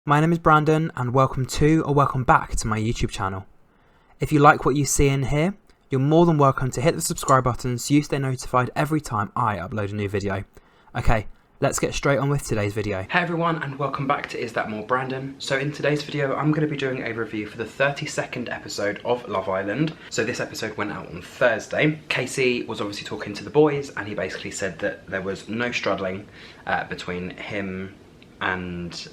My name is Brandon and welcome to or welcome back to my YouTube channel. If you like what you see in here, you're more than welcome to hit the subscribe button so you stay notified every time I upload a new video. Okay, let's get straight on with today's video. Hey everyone and welcome back to Is That More Brandon. So in today's video I'm going to be doing a review for the 32nd episode of Love Island. So this episode went out on Thursday. Casey was obviously talking to the boys and he basically said that there was no struggling between him and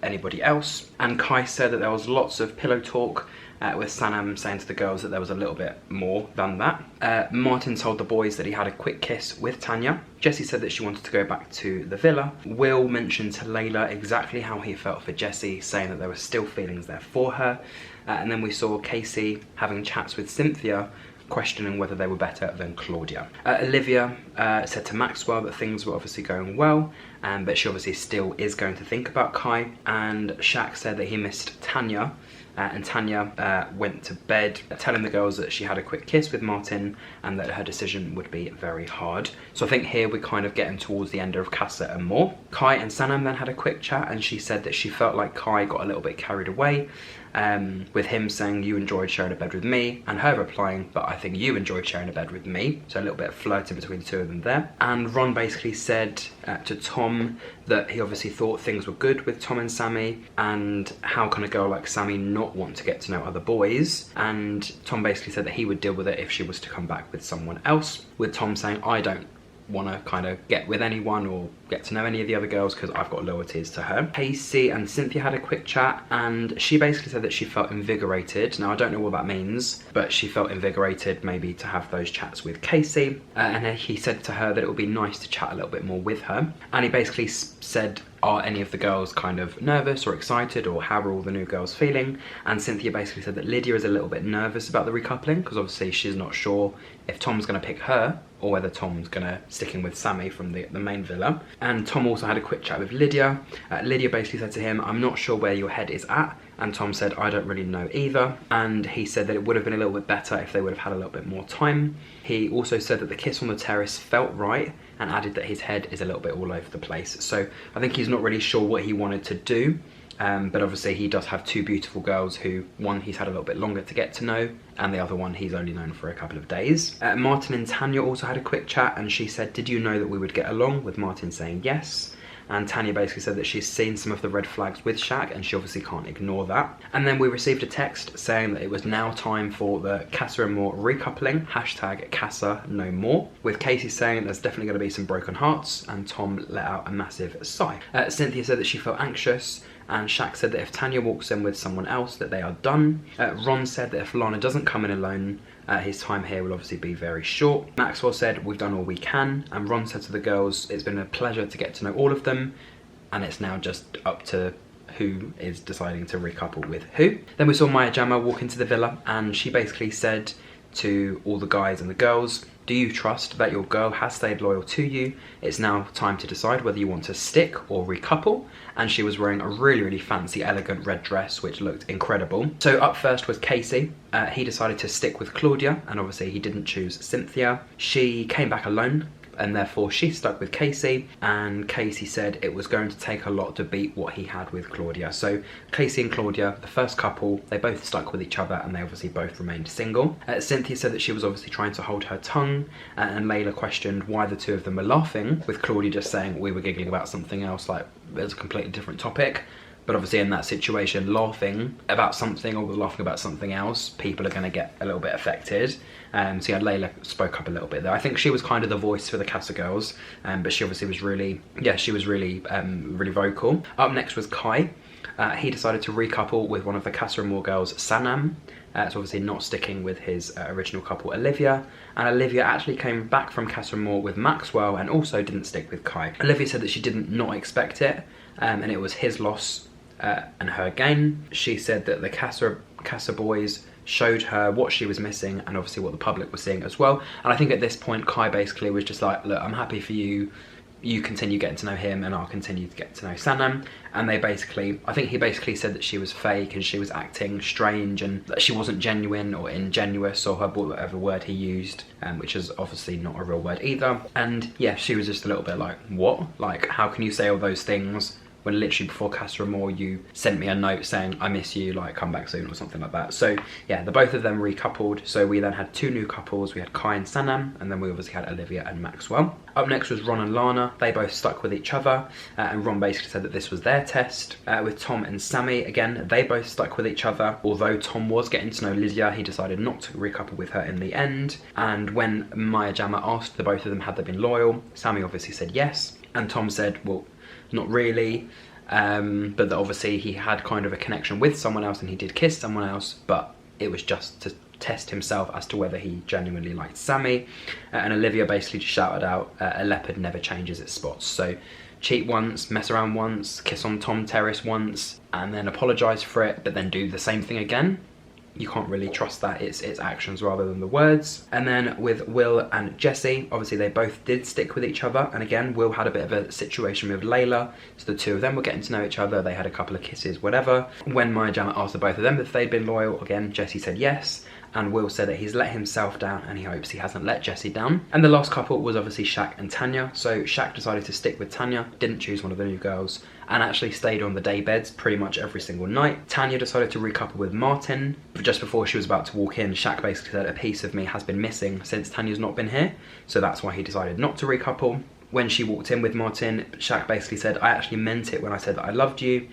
anybody else, and Kai said that there was lots of pillow talk with Sanam saying to the girls that there was a little bit more than that. Martin told the boys that he had a quick kiss with Tanya. Jessie said that she wanted to go back to the villa. Will mentioned to Layla exactly how he felt for Jessie, saying that there were still feelings there for her. And then we saw Casey having chats with Cynthia, questioning whether they were better than Claudia. Olivia said to Maxwell that things were obviously going well, but she obviously still is going to think about Kai. And Shaq said that he missed Tanya, and Tanya went to bed telling the girls that she had a quick kiss with Martin and that her decision would be very hard. So I think here we're kind of getting towards the end of Casa and more. Kai and Sanam then had a quick chat and she said that she felt like Kai got a little bit carried away, with him saying you enjoyed sharing a bed with me and her replying but I think you enjoyed sharing a bed with me, so a little bit of flirting between the two of them there. And Ron basically said to Tom that he obviously thought things were good with Tom and Sammy, and how can a girl like Sammy not want to get to know other boys. And Tom basically said that he would deal with it if she was to come back with someone else, with Tom saying I don't want to kind of get with anyone or get to know any of the other girls because I've got loyalties to her. Casey and Cynthia had a quick chat and she basically said that she felt invigorated. Now I don't know what that means, but she felt invigorated maybe to have those chats with Casey, and he said to her that it would be nice to chat a little bit more with her. And he basically said, are any of the girls kind of nervous or excited, or how are all the new girls feeling? And Cynthia basically said that Lydia is a little bit nervous about the recoupling because obviously she's not sure if Tom's going to pick her or whether Tom's going to stick in with Sammy from the main villa. And Tom also had a quick chat with Lydia. Lydia basically said to him, I'm not sure where your head is at. And Tom said, I don't really know either. And he said that it would have been a little bit better if they would have had a little bit more time. He also said that the kiss on the terrace felt right and added that his head is a little bit all over the place. So I think he's not really sure what he wanted to do. But obviously he does have two beautiful girls who, one he's had a little bit longer to get to know, and the other one he's only known for a couple of days. Martin and Tanya also had a quick chat and she said, did you know that we would get along? With Martin saying yes. And Tanya basically said that she's seen some of the red flags with Shaq and she obviously can't ignore that. And then we received a text saying that it was now time for the Casa and More recoupling, hashtag Casa no more, with Casey saying there's definitely going to be some broken hearts, and Tom let out a massive sigh. Cynthia said that she felt anxious, and Shaq said that if Tanya walks in with someone else that they are done. Ron said that if Lana doesn't come in alone, his time here will obviously be very short. Maxwell said we've done all we can, and Ron said to the girls it's been a pleasure to get to know all of them and it's now just up to who is deciding to recouple with who. Then we saw Maya Jama walk into the villa and she basically said to all the guys and the girls, do you trust that your girl has stayed loyal to you? It's now time to decide whether you want to stick or recouple. And she was wearing a really fancy, elegant red dress, which looked incredible. So up first was Casey. He decided to stick with Claudia, and obviously he didn't choose Cynthia. She came back alone, and therefore she stuck with Casey, and Casey said it was going to take a lot to beat what he had with Claudia. So Casey and Claudia, the first couple, they both stuck with each other and they obviously both remained single. Cynthia said that she was obviously trying to hold her tongue, and Layla questioned why the two of them were laughing, with Claudia just saying we were giggling about something else, like it's a completely different topic. But obviously in that situation, laughing about something or laughing about something else, people are going to get a little bit affected. So yeah, Layla spoke up a little bit there. I think she was kind of the voice for the Casa girls, but she obviously was really, really vocal. Up next was Kai. He decided to recouple with one of the Casa Amor girls, Sanam. So obviously not sticking with his original couple, Olivia. And Olivia actually came back from Casa Amor with Maxwell and also didn't stick with Kai. Olivia said that she did not expect it, and it was his loss and her gain. She said that the Casa boys showed her what she was missing and obviously what the public was seeing as well. And I think at this point Kai basically was just like, look, I'm happy for you. You continue getting to know him and I'll continue to get to know Sanam. And they basically, I think he basically said that she was fake and she was acting strange and that she wasn't genuine or ingenuous or whatever word he used, which is obviously not a real word either. And yeah, she was just a little bit like, what? Like, how can you say all those things when literally before Casa Amor you sent me a note saying, I miss you, like come back soon or something like that. So yeah, the both of them recoupled. So we then had 2 new couples. We had Kai and Sanam, and then we obviously had Olivia and Maxwell. Up next was Ron and Lana. They both stuck with each other, and Ron basically said that this was their test. With Tom and Sammy, again, they both stuck with each other. Although Tom was getting to know Lydia, he decided not to recouple with her in the end. And when Maya Jama asked the both of them had they been loyal, Sammy obviously said yes, and Tom said, well, not really, but that obviously he had kind of a connection with someone else and he did kiss someone else, but it was just to test himself as to whether he genuinely liked Sammy. And Olivia basically just shouted out, a leopard never changes its spots. So cheat once, mess around once, kiss on Tom Terrace once, and then apologise for it, but then do the same thing again. You can't really trust that, it's actions rather than the words. And then with Will and Jessie, obviously they both did stick with each other, and again, Will had a bit of a situation with Layla, so the two of them were getting to know each other, they had a couple of kisses, whatever. When Maya Jama asked the both of them if they'd been loyal, again, Jessie said yes, and Will said that he's let himself down and he hopes he hasn't let Jessie down. And the last couple was obviously Shaq and Tanya. So Shaq decided to stick with Tanya, didn't choose one of the new girls, and actually stayed on the day beds pretty much every single night. Tanya decided to recouple with Martin. Just before she was about to walk in, Shaq basically said, a piece of me has been missing since Tanya's not been here, so that's why he decided not to recouple. When she walked in with Martin, Shaq basically said, I actually meant it when I said that I loved you,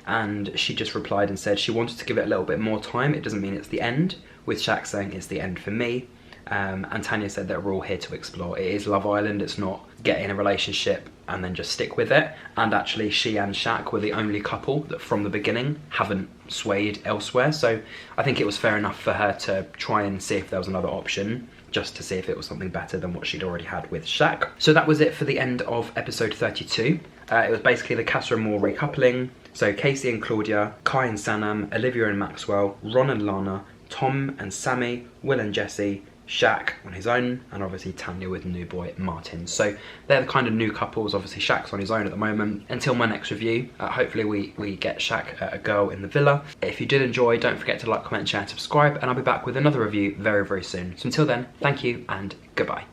and she just replied and said she wanted to give it a little bit more time, it doesn't mean it's the end, with Shaq saying it's the end for me. And Tanya said that we're all here to explore. It is Love Island, it's not get in a relationship and then just stick with it. And actually she and Shaq were the only couple that from the beginning haven't swayed elsewhere, so I think it was fair enough for her to try and see if there was another option, just to see if it was something better than what she'd already had with Shaq. So that was it for the end of episode 32. It was basically the Casa Amor recoupling. So Casey and Claudia, Kai and Sanam, Olivia and Maxwell, Ron and Lana, Tom and Sammy, Will and Jessie, Shaq on his own, and obviously Tanya with new boy Martin. So they're the kind of new couples. Obviously Shaq's on his own at the moment. Until my next review, hopefully we get Shaq a girl in the villa. If you did enjoy, don't forget to like, comment, share and subscribe, and I'll be back with another review very, very soon. So until then, thank you and goodbye.